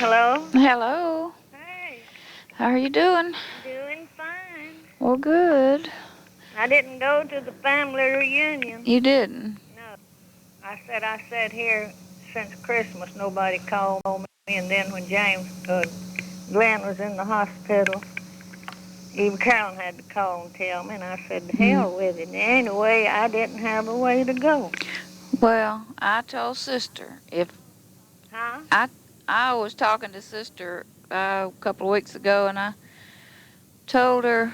Hello? Hello. Hey, How are you doing? doing fine. Well, good. I didn't go to the family reunion. You didn't? No. I sat here since Christmas. Nobody called me. And then when Glenn was in the hospital, even Carolyn had to call and tell me. And I said, to hell with it. Anyway, I didn't have a way to go. Well, I told Sister Huh? I was talking to Sister a couple of weeks ago, and I told her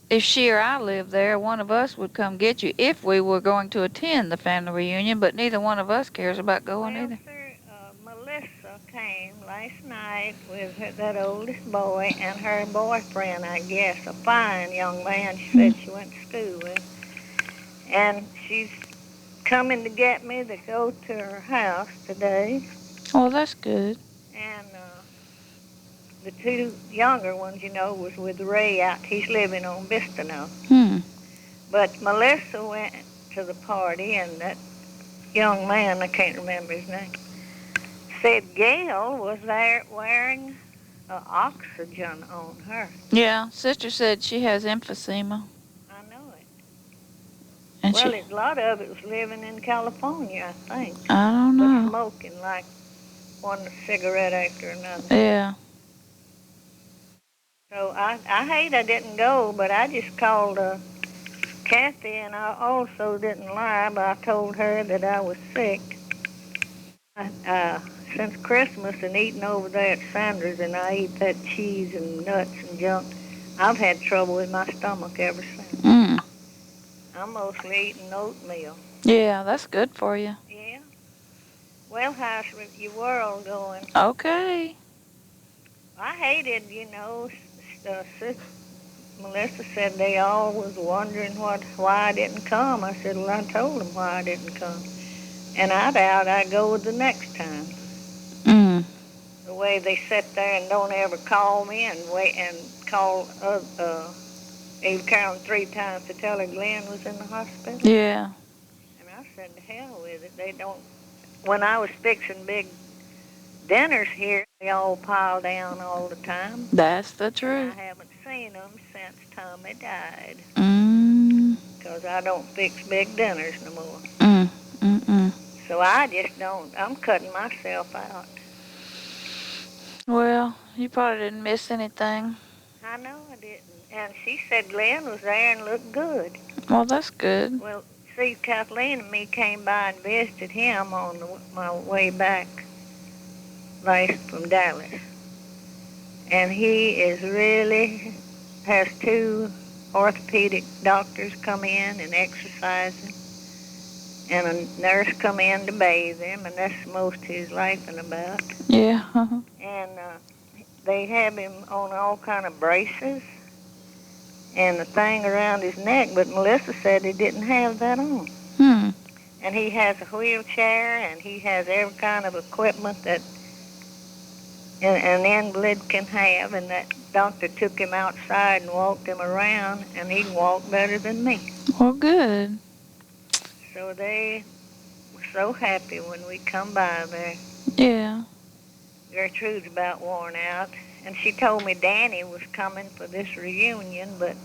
if she or I lived there, one of us would come get you if we were going to attend the family reunion. But neither one of us cares about going Well, either. sir, Melissa came last night with that oldest boy and her boyfriend, I guess, a fine young man she said she went to school with. And she's coming to get me to go to her house today. Well, that's good. And the two younger ones, was with Ray out. He's living on Vista now. But Melissa went to the party, and that young man, I can't remember his name, said Gail was there wearing oxygen on her. Yeah, Sister said she has emphysema. I know it. And Well, a lot of it was living in California, I think. I don't know. But smoking like one cigarette after another. Yeah. So I hate I didn't go, but I just called Kathy, and I also didn't lie, but I told her that I was sick. Since Christmas and eating over there at Sandra's, and I eat that cheese and nuts and junk, I've had trouble with my stomach ever since. I'm mostly eating oatmeal. Yeah, that's good for you. Yeah. Well, how's your world going? Okay. I hated, Melissa said they all was wondering why I didn't come. I said, well, I told them why I didn't come. And I doubt I go the next time. The way they sit there and don't ever call me and wait and call Eve Carolyn 3 times to tell her Glenn was in the hospital. Yeah. And I said, to hell with it. They don't. When I was fixing big dinners here, they all pile down all the time. That's the truth. And I haven't seen them since Tommy died. Mm. Because I don't fix big dinners no more. Mm-mm. So I just don't. I'm cutting myself out. Well, you probably didn't miss anything. I know I didn't. And she said Glenn was there and looked good. Well, that's good. Well, see, Kathleen and me came by and visited him on my way back from Dallas. And he is really, has 2 orthopedic doctors come in and exercise him. And a nurse come in to bathe him, and that's most he's laughing about. Yeah. And they have him on all kind of braces and the thing around his neck, but Melissa said he didn't have that on. And he has a wheelchair, and he has every kind of equipment that an invalid can have, and that doctor took him outside and walked him around, and he can walk better than me. Well, good. So they were so happy when we come by there. Yeah. Gertrude's about worn out, and she told me Danny was coming for this reunion, but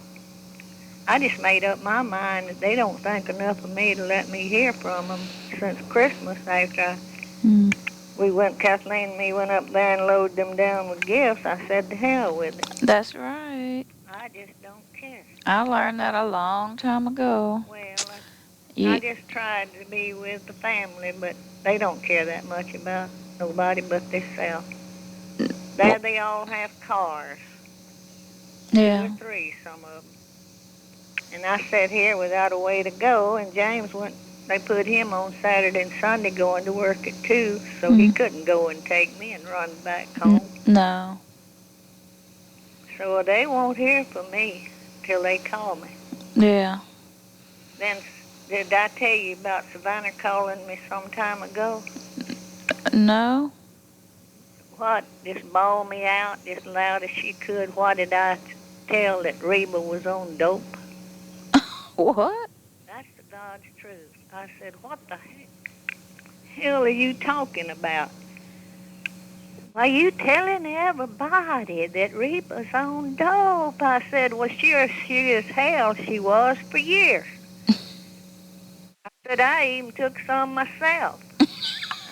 I just made up my mind that they don't think enough of me to let me hear from them since Christmas after Kathleen and me went up there and loaded them down with gifts. I said, to hell with it. That's right. I just don't care. I learned that a long time ago. Well, I just tried to be with the family, but they don't care that much about nobody but themselves. There they all have cars. Yeah. 2 or 3, some of them. And I sat here without a way to go, and James they put him on Saturday and Sunday going to work at 2, so he couldn't go and take me and run back home. No. So they won't hear from me till they call me. Yeah. Then, did I tell you about Savannah calling me some time ago? No. What? Just bawled me out just loud as she could. What did I tell that Reba was on dope? What? That's the God's truth. I said, what the hell are you talking about? Why, you telling everybody that Reba's on dope? I said, well, sure as hell she was for years. I said, I even took some myself.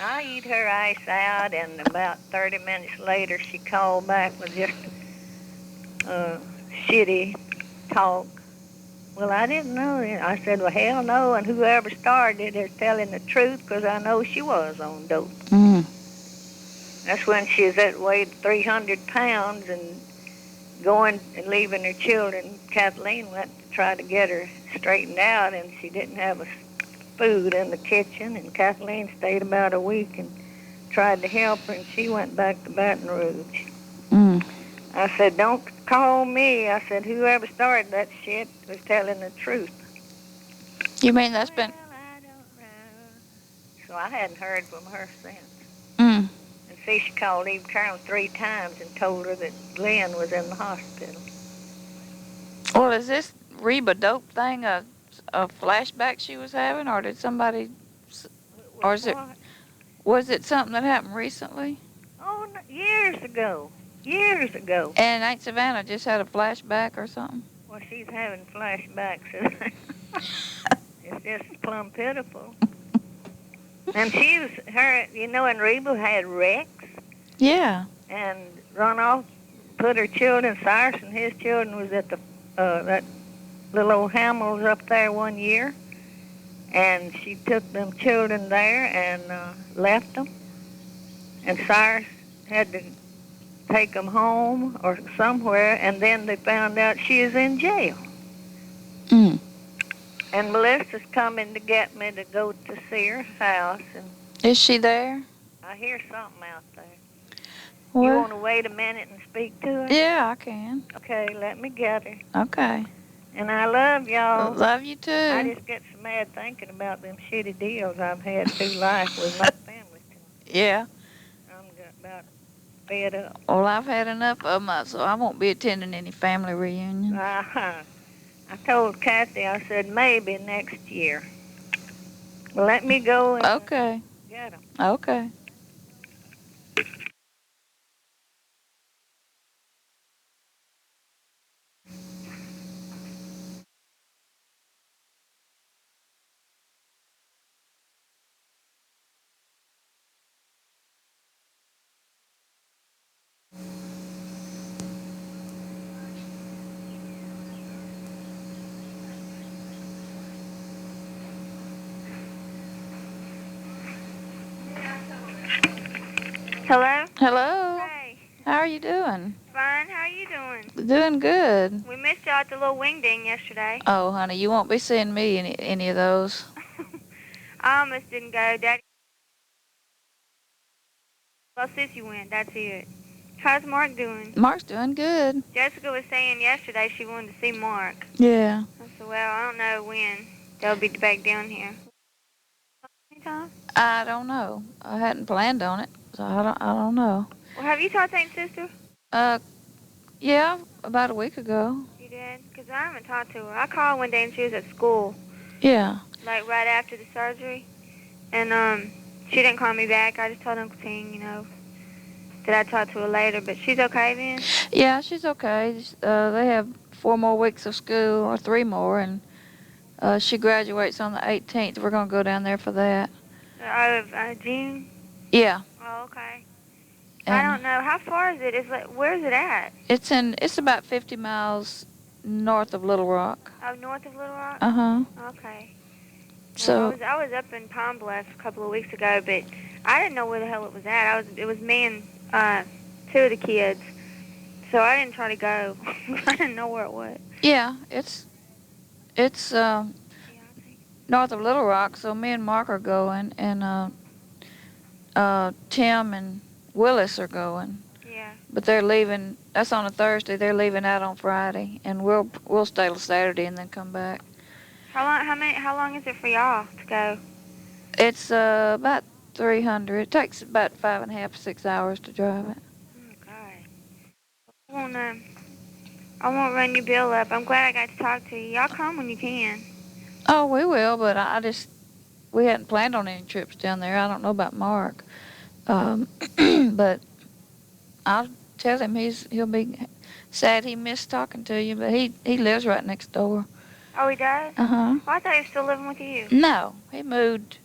I eat her ice out, and about 30 minutes later, she called back with just shitty talk. Well, I didn't know it. I said, well, hell no, and whoever started it is telling the truth because I know she was on dope. Mm. That's when she was that weighed 300 pounds and going and leaving her children. Kathleen went to try to get her straightened out, and she didn't have food in the kitchen, and Kathleen stayed about a week and tried to help her, and she went back to Baton Rouge. Mm. I said, don't call me. I said, whoever started that shit was telling the truth. You mean that's been... Well, I don't know. So I hadn't heard from her since. Mm. And see, she called Eve Carroll 3 times and told her that Glenn was in the hospital. Well, is this Reba dope thing a flashback she was having, or did somebody... Or is it... Was it something that happened recently? Oh, years ago. Years ago. And Aunt Savannah just had a flashback or something? Well, she's having flashbacks. It's just plumb pitiful. And she was, and Reba had Rex. Yeah. And run off, put her children, Cyrus and his children was at that little old Hamels up there one year. And she took them children there and left them. And Cyrus had to take them home or somewhere, and then they found out she was in jail. Mm. And Melissa's coming to get me to go to see her house. And is she there? I hear something out there. What? You want to wait a minute and speak to her? Yeah, I can. Okay, let me get her. Okay. And I love y'all. Love you too. I just get so mad thinking about them shitty deals I've had through life with my family. Yeah. I'm about fed up. Well, I've had enough of them, so I won't be attending any family reunions. I told Kathy, I said, maybe next year. Well, let me go and okay. Get them. Okay. Hello? Hello. Hey. How are you doing? Fine. How are you doing? Doing good. We missed y'all at the little wing ding yesterday. Oh, honey, you won't be seeing me any of those. I almost didn't go. Daddy. Well, Sissy went. That's it. How's Mark doing? Mark's doing good. Jessica was saying yesterday she wanted to see Mark. Yeah. I said, well, I don't know when they'll be back down here. Anytime? I don't know. I hadn't planned on it, so I don't know. Well, have you talked to Aunt Sister? Yeah, about a week ago. You did? Because I haven't talked to her. I called one day and she was at school. Yeah. Like right after the surgery. And she didn't call me back. I just told Uncle Ting, that I'd talk to her later. But she's okay then? Yeah, she's okay. They have 4 more weeks of school, or 3 more, and she graduates on the 18th. We're going to go down there for that. June? Yeah. Oh, okay. And I don't know. How far is it? Where's it at? It's about 50 miles north of Little Rock. Oh, north of Little Rock? Uh-huh. Okay. So well, I was up in Palm Bluff a couple of weeks ago, but I didn't know where the hell it was at. It was me and 2 of the kids, so I didn't try to go. I didn't know where it was. yeah, it's north of Little Rock. So me and Mark are going, and Tim and Willis are going. Yeah. But they're leaving. That's on a Thursday. They're leaving out on Friday, and we'll stay till Saturday and then come back. How long is it for y'all to go? It's about 300. It takes about 5.5, 6 hours to drive it. Oh God. I won't run your bill up. I'm glad I got to talk to you. Y'all come when you can. Oh, we will, but we hadn't planned on any trips down there. I don't know about Mark, but I'll tell him he'll be sad he missed talking to you, but he lives right next door. Oh, he does? Uh-huh. Well, I thought he was still living with you. No, he moved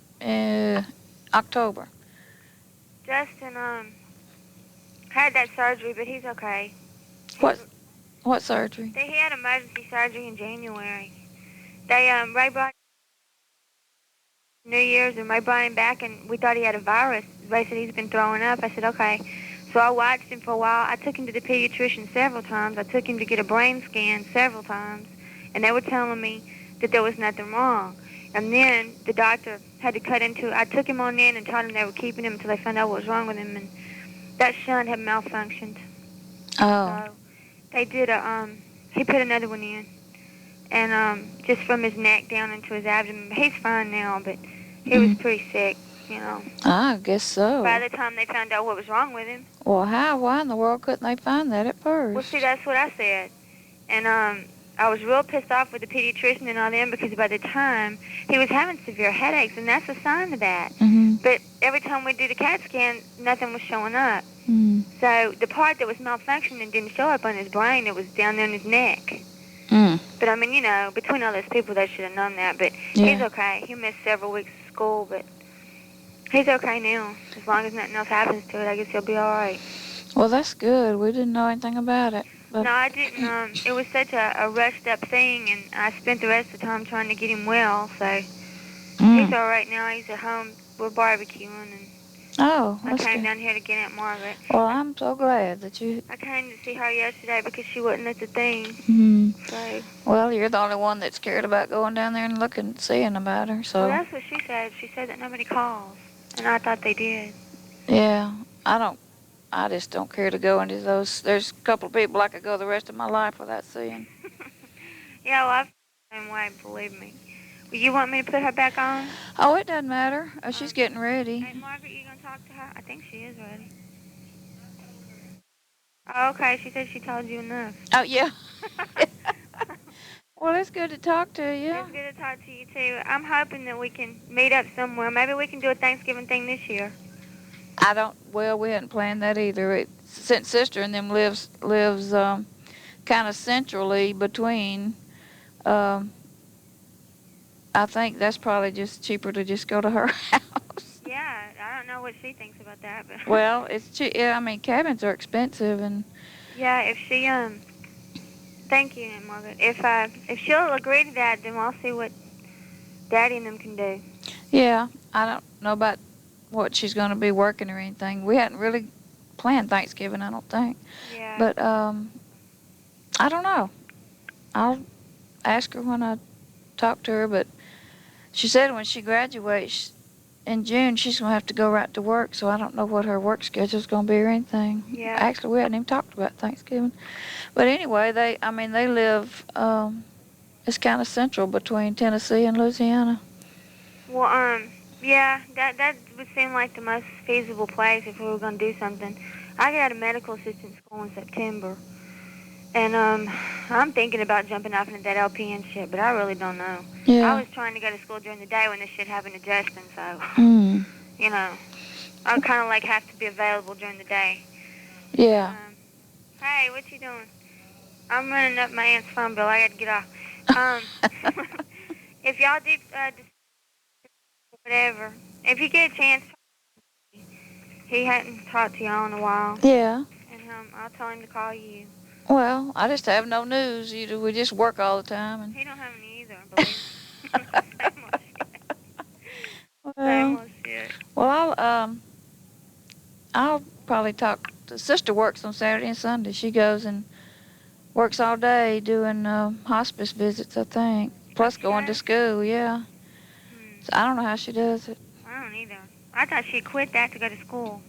October. Justin, had that surgery, but he's okay. What surgery? He had emergency surgery in January. Ray brought New Year's, and Ray brought him back, and we thought he had a virus. Ray said he's been throwing up. I said, okay. So I watched him for a while. I took him to the pediatrician several times. I took him to get a brain scan several times, and they were telling me that there was nothing wrong. And then the doctor had to cut into it. I took him on in and told him they were keeping him until they found out what was wrong with him, and that shunt had malfunctioned. Oh. So they did he put another one in. And just from his neck down into his abdomen. He's fine now, but he was pretty sick, you know. I guess so. By the time they found out what was wrong with him. Well, why in the world couldn't they find that at first? Well, see, that's what I said. And I was real pissed off with the pediatrician and all them because by the time he was having severe headaches, and that's a sign of that. Mm-hmm. But every time we do the CAT scan, nothing was showing up. Mm. So the part that was malfunctioning didn't show up on his brain. It was down there in his neck. Mm. But, I mean, you know, between all those people, they should have known that. But he's okay. He missed several weeks of school, but he's okay now. As long as nothing else happens to it, I guess he'll be all right. Well, that's good. We didn't know anything about it. But No, I didn't. It was such a rushed-up thing, and I spent the rest of the time trying to get him well. So he's all right now. He's at home. We're barbecuing, and I came down here to get Aunt Margaret. Well, I'm so glad that you... I came to see her yesterday because she wasn't at the thing. Mm-hmm. So. Well, you're the only one that's cared about going down there and looking, seeing about her. So. Well, that's what she said. She said that nobody calls, and I thought they did. Yeah, I just don't care to go into those. There's a couple of people I could go the rest of my life without seeing. Yeah, well, I feel the same way, believe me. Well, you want me to put her back on? Oh, it doesn't matter. She's getting ready. Hey, Margaret, you going to talk to her? I think she is ready. Oh, okay. She said she told you enough. Oh, yeah. Well, it's good to talk to you. It's good to talk to you, too. I'm hoping that we can meet up somewhere. Maybe we can do a Thanksgiving thing this year. Well, we hadn't planned that either. Since sister and them lives kind of centrally between, I think that's probably just cheaper to just go to her house. Yeah, I don't know what she thinks about that, but. Well, it's cheap. Yeah, I mean, cabins are expensive, and. Yeah, if she thank you, Aunt Margaret. If she'll agree to that, then I'll see what Daddy and them can do. Yeah, I don't know about what she's going to be working or anything. We hadn't really planned Thanksgiving, I don't think. Yeah. But I don't know. I'll ask her when I talk to her, but she said when she graduates in June, she's going to have to go right to work, so I don't know what her work schedule's going to be or anything. Yeah. Actually, we hadn't even talked about Thanksgiving. But anyway, they live, it's kind of central between Tennessee and Louisiana. Well, yeah, that would seem like the most feasible place if we were going to do something. I got out of medical assistant school in September, and I'm thinking about jumping off into that LPN shit, but I really don't know. Yeah. I was trying to go to school during the day when this shit happened to Justin, so, you know, I kind of like have to be available during the day. Yeah. Hey, what you doing? I'm running up my aunt's phone bill. I got to get off. If y'all do, whatever, if you get a chance, he hadn't talked to y'all in a while. Yeah. And I'll tell him to call you. Well, I just have no news. We just work all the time. And He don't have any either, believe me. Same old shit. Well, I'll probably talk. The sister works on Saturday and Sunday. She goes and works all day doing hospice visits, I think. Plus going to school, yeah. So I don't know how she does it. I don't either. I thought she quit that to go to school.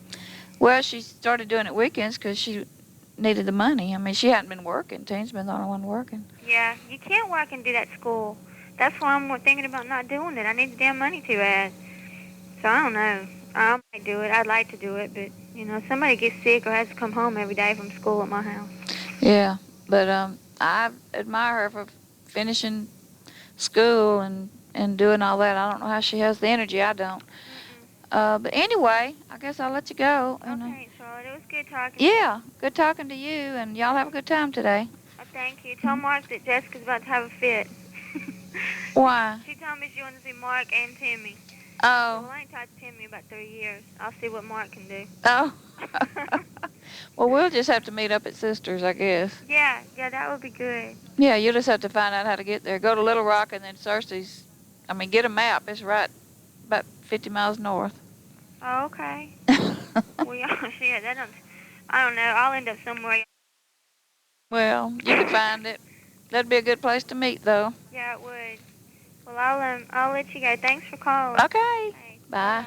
Well, she started doing it weekends because she needed the money. I mean, she hadn't been working. Teen's been the only one working. Yeah, you can't work and do that school. That's why I'm thinking about not doing it. I need the damn money too bad. So I don't know. I might do it. I'd like to do it, but, you know, somebody gets sick or has to come home every day from school at my house. Yeah, but I admire her for finishing school and doing all that. I don't know how she has the energy. I don't. But anyway, I guess I'll let you go. Okay, so Well, it was good talking to Yeah, good talking to you, and y'all have a good time today. you. Oh, thank you. Tell Mark that Jessica's about to have a fit. Why? She told me she wanted to see Mark and Timmy. Oh. Well, I ain't talked to Timmy about 3 years. I'll see what Mark can do. Oh. Well, we'll just have to meet up at Sisters, I guess. Yeah, that would be good. Yeah, you'll just have to find out how to get there. Go to Little Rock and then Cersei's. I mean, get a map. It's right about 50 miles north. Oh, okay. Well, yeah, shit, I don't know. I'll end up somewhere. Well, you can find it. That'd be a good place to meet, though. Yeah, it would. Well, I'll let you go. Thanks for calling. Okay. Okay, Bye. bye.